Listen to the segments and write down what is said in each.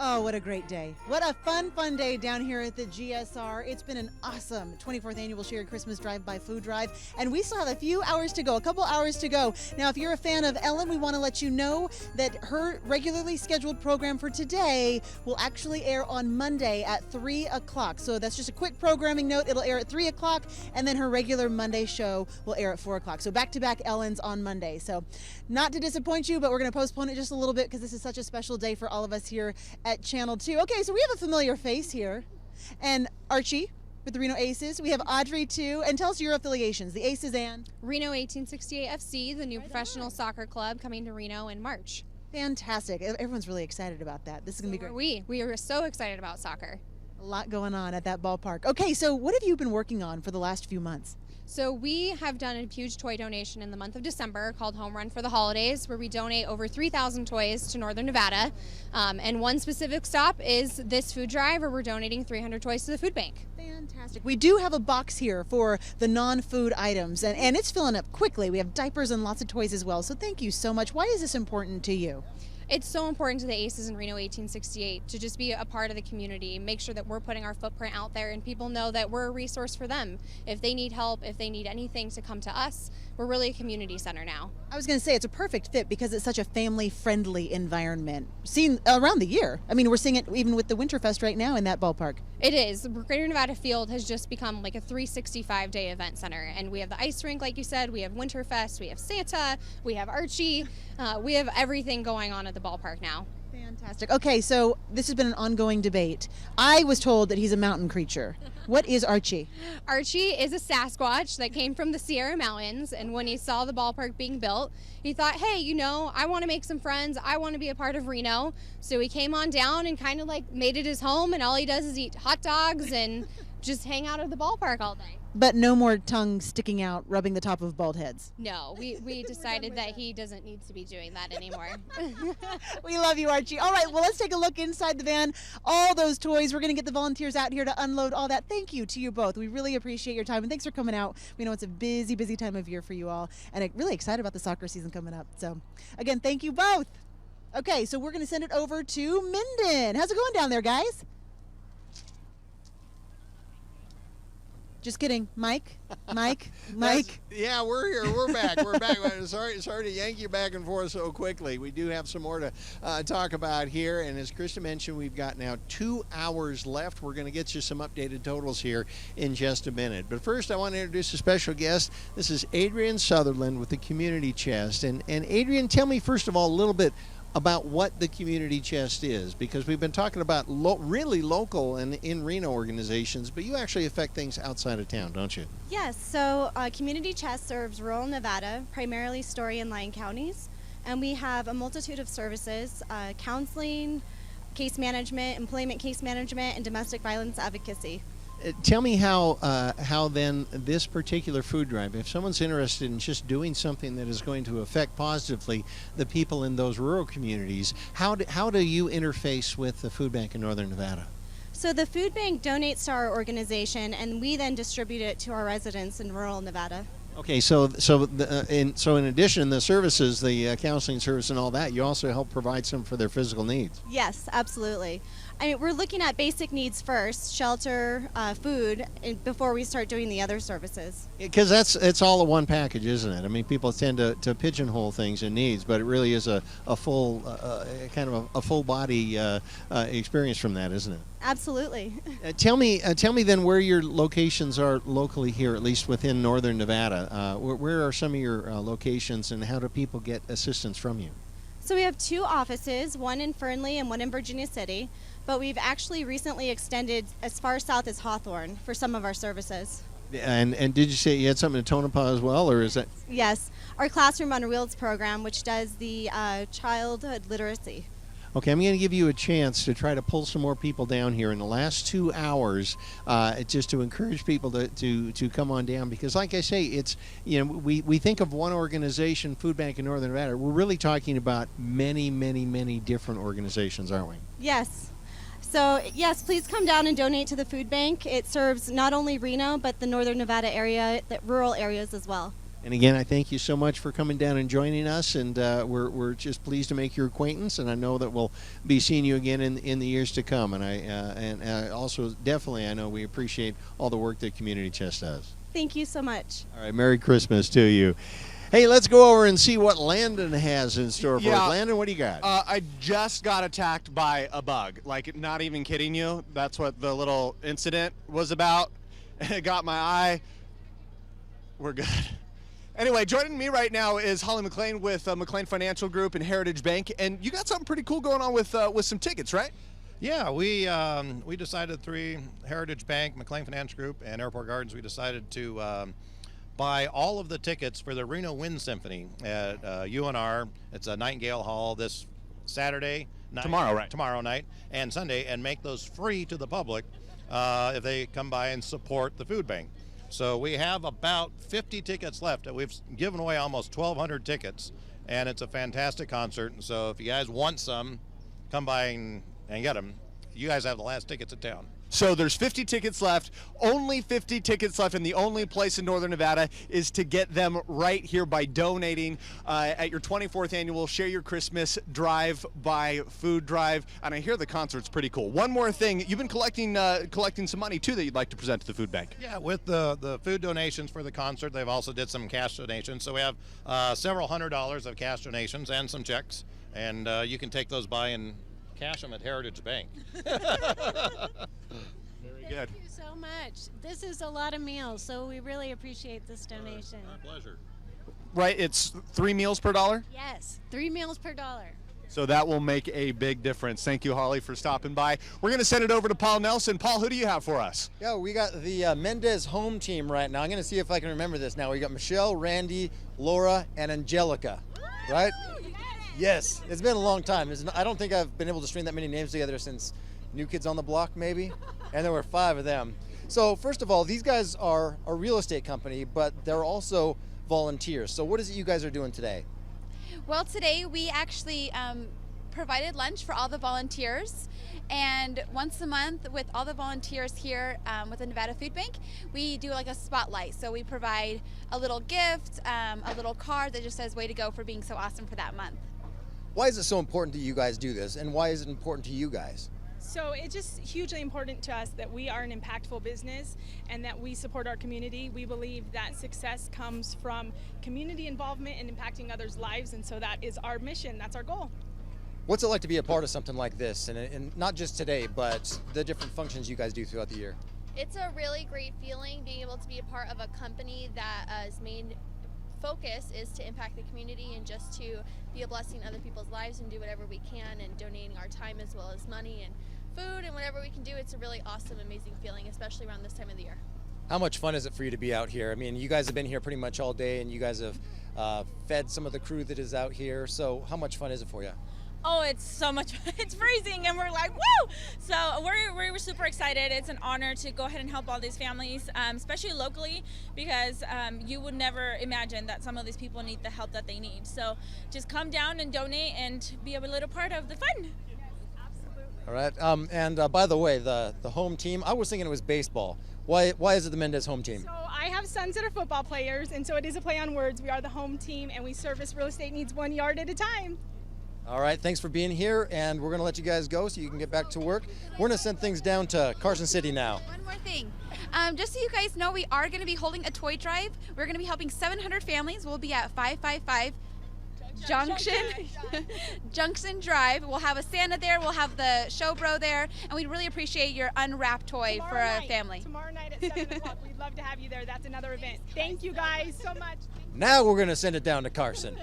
Oh, what a great day. What a fun day down here at the GSR. It's been an awesome 24th annual Shared Christmas Drive-By Food Drive, and we still have a few hours to go, a couple hours to go. Now, if you're a fan of Ellen, we want to let you know that her regularly scheduled program for today will actually air on Monday at 3 o'clock. So that's just a quick programming note. It'll air at 3 o'clock, and then her regular Monday show will air at 4 o'clock. So back-to-back Ellens on Monday. So not to disappoint you, but we're going to postpone it just a little bit because this is such a special day for all of us here at Channel 2. Okay, so we have a familiar face here. And Archie with the Reno Aces. We have Audrey too. And tell us your affiliations, the Aces and? Reno 1868 FC, the new professional soccer club coming to Reno in March. Fantastic. Everyone's really excited about that. This is going to be great. We are so excited about soccer. A lot going on at that ballpark. Okay, so what have you been working on for the last few months? So we have done a huge toy donation in the month of December called Home Run for the Holidays, where we donate over 3,000 toys to Northern Nevada. And one specific stop is this food drive, where we're donating 300 toys to the food bank. Fantastic. We do have a box here for the non-food items, and it's filling up quickly. We have diapers and lots of toys as well. So thank you so much. Why is this important to you? It's so important to the Aces in Reno 1868 to just be a part of the community, make sure that we're putting our footprint out there and people know that we're a resource for them. If they need help, if they need anything, to come to us. We're really a community center now. I was going to say it's a perfect fit because it's such a family-friendly environment seen around the year. I mean, we're seeing it even with the Winterfest right now in that ballpark. It is. Greater Nevada Field has just become like a 365-day event center, and we have the ice rink, like you said, we have Winterfest, we have Santa, we have Archie, we have everything going on at the ballpark now. Fantastic. Okay, so this has been an ongoing debate. I was told that he's a mountain creature. What is Archie? Archie is a Sasquatch that came from the Sierra Mountains, and when he saw the ballpark being built, he thought, hey, you know, I want to make some friends. I want to be a part of Reno. So he came on down and kind of like made it his home, and all he does is eat hot dogs and just hang out at the ballpark all day. But no more tongue sticking out, rubbing the top of bald heads. No, we decided that he doesn't need to be doing that anymore. We love you, Archie. All right, well, let's take a look inside the van. All those toys, we're going to get the volunteers out here to unload all that. Thank you to you both. We really appreciate your time, and thanks for coming out. We know it's a busy time of year for you all, and I'm really excited about the soccer season coming up. So, again, thank you both. Okay, so we're going to send it over to Mendez. How's it going down there, guys? Just kidding. Mike? Yeah, we're here. We're back. We're back. Sorry to yank you back and forth so quickly. We do have some more to talk about here. And as Krista mentioned, we've got now 2 hours left. We're going to get you some updated totals here in just a minute. But first, I want to introduce a special guest. This is Adrian Sutherland with the Community Chest. And Adrian, tell me, first of all, a little bit about what the Community Chest is, because we've been talking about really local and in Reno organizations, but you actually affect things outside of town, don't you? Yes, so Community Chest serves rural Nevada, primarily Story and Lyon counties, and we have a multitude of services, counseling, case management, employment case management, and domestic violence advocacy. Tell me how then this particular food drive, if someone's interested in just doing something that is going to affect positively the people in those rural communities, how do you interface with the food bank in Northern Nevada? So the food bank donates to our organization, and we then distribute it to our residents in rural Nevada. Okay, so in addition, the services, the counseling service and all that, you also help provide some for their physical needs. Yes, absolutely. I mean, we're looking at basic needs first, shelter, food, before we start doing the other services. Because it's all a one package, isn't it? I mean, people tend to pigeonhole things in needs, but it really is a full kind of a full body experience from that, isn't it? Absolutely. Tell me then where your locations are locally here, at least within Northern Nevada. Where are some of your locations, and how do people get assistance from you? So we have 2 offices, one in Fernley and one in Virginia City, but we've actually recently extended as far south as Hawthorne for some of our services. And did you say you had something in Tonopah as well, or is that? Yes, our Classroom on Wheels program, which does the childhood literacy. Okay, I'm going to give you a chance to try to pull some more people down here in the last 2 hours, just to encourage people to come on down, because like I say, it's, you know, we think of one organization, Food Bank in Northern Nevada. We're really talking about many different organizations, aren't we? Yes. So yes, please come down and donate to the food bank. It serves not only Reno, but the Northern Nevada area, the rural areas as well. And again, I thank you so much for coming down and joining us, and we're just pleased to make your acquaintance, and I know that we'll be seeing you again in the years to come. And I also definitely, I know we appreciate all the work that Community Chest does. Thank you so much. All right, Merry Christmas to you. Hey, let's go over and see what Landon has in store for us. Landon, what do you got? I just got attacked by a bug. Like, not even kidding you. That's what the little incident was about. And it got my eye. We're good. Anyway, joining me right now is Holly McLean with McLean Financial Group and Heritage Bank, and you got something pretty cool going on with some tickets, right? Yeah, we decided Heritage Bank, McLean Financial Group, and Airport Gardens. We decided to buy all of the tickets for the Reno Wind Symphony at UNR. It's a Nightingale Hall this Saturday night, tomorrow night, and Sunday, and make those free to the public if they come by and support the food bank. So we have about 50 tickets left. We've given away almost 1,200 tickets, and it's a fantastic concert. So if you guys want some, come by and get them. You guys have the last tickets in town. So there's 50 tickets left, only 50 tickets left, and the only place in Northern Nevada is to get them right here by donating at your 24th annual Share Your Christmas Drive by Food Drive. And I hear the concert's pretty cool. One more thing, you've been collecting some money too that you'd like to present to the food bank. Yeah, with the food donations for the concert, they've also did some cash donations. So we have several $100s of cash donations and some checks, and you can take those by and cash them at Heritage Bank. Very good. Thank you so much. This is a lot of meals, so we really appreciate this donation. My pleasure. Right, it's 3 meals per dollar? Yes, 3 meals per dollar. So that will make a big difference. Thank you, Holly, for stopping by. We're going to send it over to Paul Nelson. Paul, who do you have for us? Yeah, we got the Mendez home team right now. I'm going to see if I can remember this now. We got Michelle, Randy, Laura, and Angelica, right? Yes, it's been a long time. I don't think I've been able to string that many names together since New Kids on the Block, maybe, and there were 5 of them. So first of all, these guys are a real estate company, but they're also volunteers. So what is it you guys are doing today? Well, today we actually provided lunch for all the volunteers, and once a month with all the volunteers here with the Nevada Food Bank, we do like a spotlight. So we provide a little gift, a little card that just says way to go for being so awesome for that month. Why is it so important that you guys do this, and why is it important to you guys? So it's just hugely important to us that we are an impactful business and that we support our community. We believe that success comes from community involvement and impacting others' lives, and so that is our mission, that's our goal. What's it like to be a part of something like this, and not just today, but the different functions you guys do throughout the year? It's a really great feeling being able to be a part of a company that's main focus is to impact the community and just to be a blessing in other people's lives and do whatever we can, and donating our time as well as money and food and whatever we can do. It's a really awesome, amazing feeling, especially around this time of the year. How much fun is it for you to be out here? I mean, you guys have been here pretty much all day, and you guys have fed some of the crew that is out here. So how much fun is it for you? Oh, it's so much fun. It's freezing and we're like, woo! So we're super excited. It's an honor to go ahead and help all these families, especially locally, because you would never imagine that some of these people need the help that they need. So just come down and donate and be a little part of the fun. All right, and by the way, the home team, I was thinking it was baseball. Why is it the Mendez home team? So I have sons that are football players, and so it is a play on words. We are the home team, and we service real estate needs 1 yard at a time. All right, thanks for being here, and we're going to let you guys go so you can get back to work. We're going to send things down to Carson City now. One more thing. Just so you guys know, we are going to be holding a toy drive. We're going to be helping 700 families. We'll be at 555 Junction Drive. We'll have a Santa there. We'll have the Showbro there, and we'd really appreciate your unwrapped toy for a family. Tomorrow night at 7 o'clock. We'd love to have you there. That's another event. Thank you guys so much. Now we're going to send it down to Carson.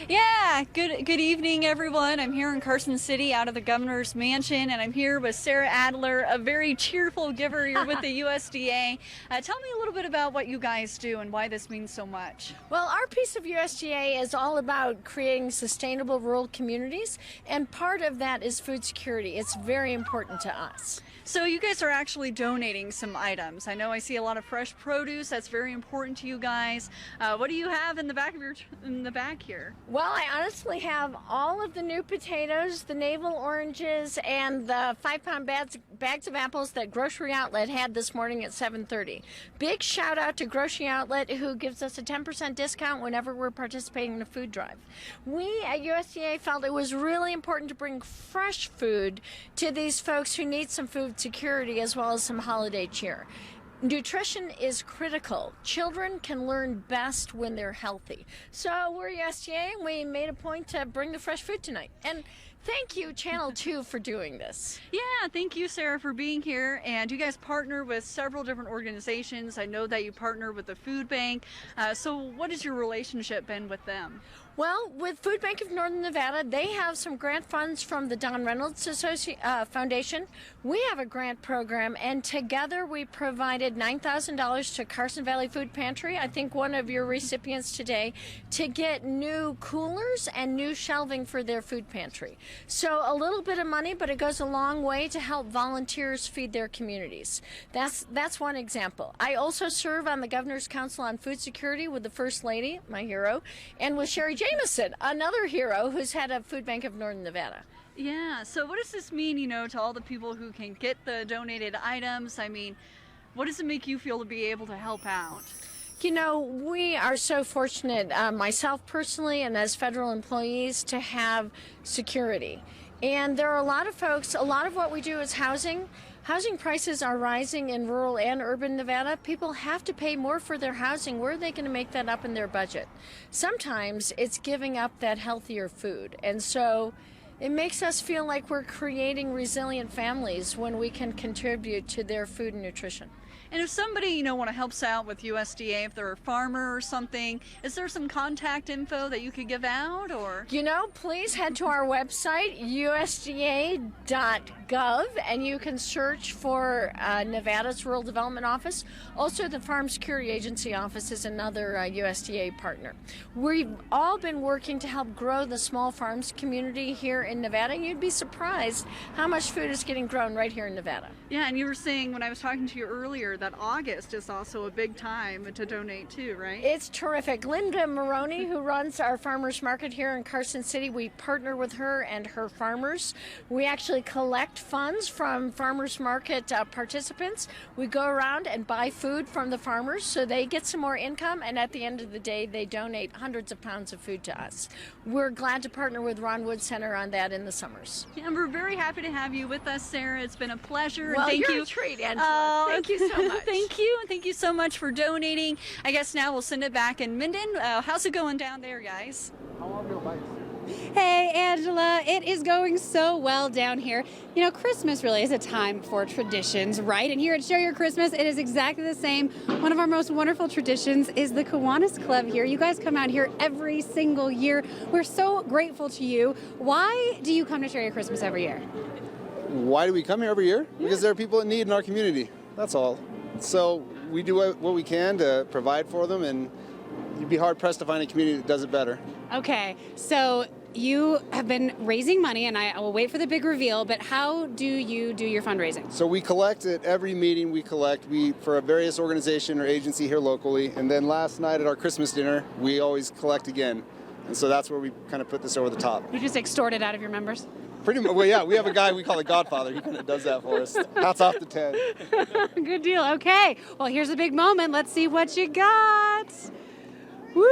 Yeah, good evening, everyone. I'm here in Carson City out of the governor's mansion, and I'm here with Sarah Adler, a very cheerful giver here with the USDA. Tell me a little bit about what you guys do and why this means so much. Well, our piece of USDA is all about creating sustainable rural communities, and part of that is food security. It's very important to us. So you guys are actually donating some items. I know I see a lot of fresh produce. That's very important to you guys. What do you have in the back of in the back here? Well, I honestly have all of the new potatoes, the navel oranges, and the 5-pound bags of apples that Grocery Outlet had this morning at 7:30. Big shout out to Grocery Outlet, who gives us a 10% discount whenever we're participating in a food drive. We at USDA felt it was really important to bring fresh food to these folks who need some food security as well as some holiday cheer. Nutrition is critical. Children can learn best when they're healthy. So we're USDA, and we made a point to bring the fresh food tonight. And thank you, Channel 2, for doing this. Yeah, thank you, Sarah, for being here. And you guys partner with several different organizations. I know that you partner with the food bank. So what has your relationship been with them? Well, with Food Bank of Northern Nevada, they have some grant funds from the Don Reynolds Foundation. We have a grant program, and together we provided $9,000 to Carson Valley Food Pantry, I think one of your recipients today, to get new coolers and new shelving for their food pantry. So a little bit of money, but it goes a long way to help volunteers feed their communities. That's one example. I also serve on the Governor's Council on Food Security with the First Lady, my hero, and with Sherry Jameson, another hero who's head of Food Bank of Northern Nevada. Yeah, so what does this mean, to all the people who can get the donated items? I mean, what does it make you feel to be able to help out? We are so fortunate, myself personally and as federal employees, to have security. And there are a lot of folks, a lot of what we do is housing. Housing prices are rising in rural and urban Nevada. People have to pay more for their housing. Where are they going to make that up in their budget? Sometimes it's giving up that healthier food. And so it makes us feel like we're creating resilient families when we can contribute to their food and nutrition. And if somebody, want to help us out with USDA, if they're a farmer or something, is there some contact info that you could give out, or? Please head to our website, usda.gov, and you can search for Nevada's Rural Development Office. Also, the Farm Security Agency office is another USDA partner. We've all been working to help grow the small farms community here in Nevada. You'd be surprised how much food is getting grown right here in Nevada. Yeah, and you were saying when I was talking to you earlier that August is also a big time to donate too, right? It's terrific. Linda Maroney, who runs our farmers market here in Carson City, we partner with her and her farmers. We actually collect funds from farmers market participants. We go around and buy food from the farmers so they get some more income, and at the end of the day they donate hundreds of pounds of food to us. We're glad to partner with Ron Wood Center on that in the summers. Yeah, and we're very happy to have you with us, Sarah. It's been a pleasure. Well, Thank you're you. a treat, Angela. Thank you so much. Thank you. Thank you so much for donating. I guess now we'll send it back in Mendez. How's it going down there, guys? How long your bikes? Hey, Angela, it is going so well down here. Christmas really is a time for traditions, right? And here at Share Your Christmas, it is exactly the same. One of our most wonderful traditions is the Kiwanis Club here. You guys come out here every single year. We're so grateful to you. Why do you come to Share Your Christmas every year? Why do we come here every year? Because there are people in need in our community. That's all. So we do what we can to provide for them, and you'd be hard pressed to find a community that does it better. Okay, so you have been raising money, and I will wait for the big reveal, but how do you do your fundraising? So we collect at every meeting. We for a various organization or agency here locally, and then last night at our Christmas dinner, we always collect again. And so that's where we kind of put this over the top. You just extort it out of your members? Pretty much. Well, yeah, we have a guy we call the Godfather. He kind of does that for us. Hats off to Ted. Good deal. Okay. Well, here's a big moment. Let's see what you got. Woo!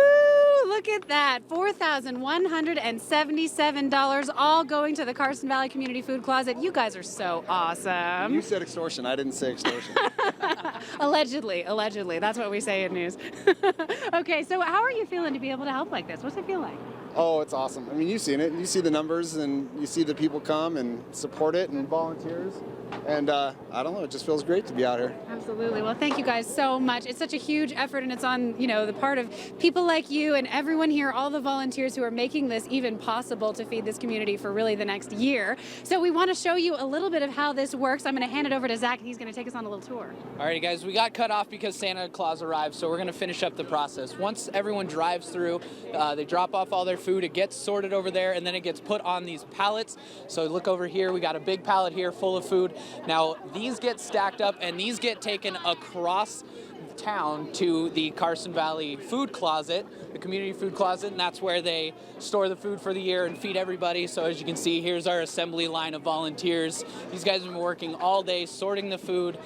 Look at that. $4,177, all going to the Carson Valley Community Food Closet. You guys are so awesome. You said extortion. I didn't say extortion. Allegedly. That's what we say in news. Okay, so how are you feeling to be able to help like this? What's it feel like? Oh, it's awesome. I mean, you've seen it. You see the numbers, and you see the people come and support it and volunteers. And I don't know, it just feels great to be out here. Absolutely. Well, thank you guys so much. It's such a huge effort, and it's on, the part of people like you and everyone here, all the volunteers who are making this even possible to feed this community for really the next year. So we want to show you a little bit of how this works. I'm going to hand it over to Zach, and he's going to take us on a little tour. All right, guys, we got cut off because Santa Claus arrived, so we're going to finish up the process. Once everyone drives through, they drop off all their food, it gets sorted over there, and then it gets put on these pallets. So look over here, we got a big pallet here full of food, Now, these get stacked up and these get taken across town to the Carson Valley Food Closet, the community food closet, and that's where they store the food for the year and feed everybody. So as you can see, here's our assembly line of volunteers. These guys have been working all day sorting the food,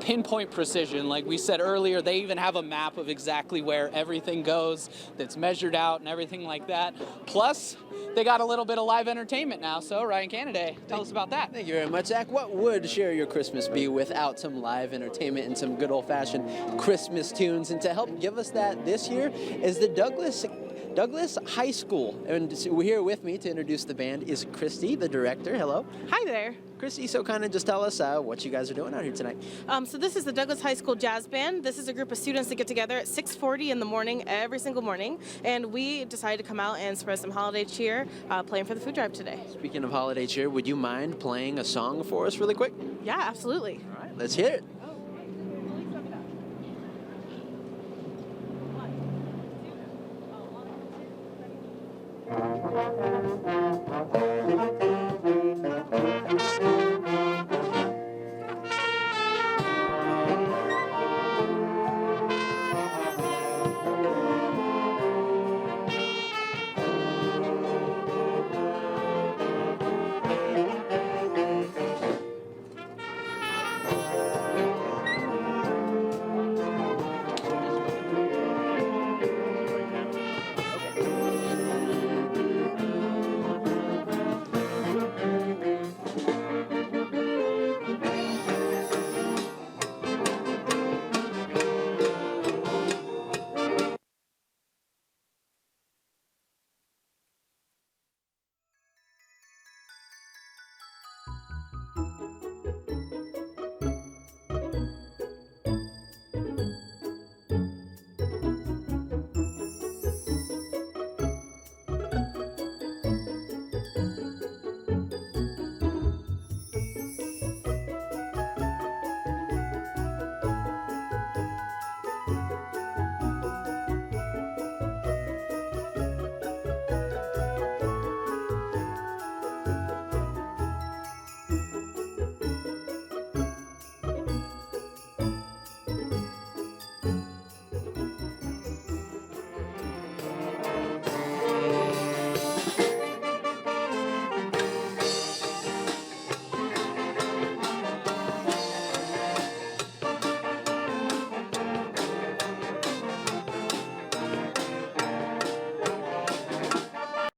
pinpoint precision. Like we said earlier, they even have a map of exactly where everything goes that's measured out and everything like that. Plus, they got a little bit of live entertainment now. So Ryan Canaday, tell us about that. Thank you very much, Zach. What would Share Your Christmas be without some live entertainment and some good old-fashioned Christmas tunes? And to help give us that this year is the Douglas High School. And here with me to introduce the band is Christy, the director. Hello. Hi there. Christy, so kind of just tell us what you guys are doing out here tonight. So this is the Douglas High School Jazz Band. This is a group of students that get together at 6:40 in the morning, every single morning. And we decided to come out and spread some holiday cheer playing for the food drive today. Speaking of holiday cheer, would you mind playing a song for us really quick? Yeah, absolutely. All right, let's hear it. Oh.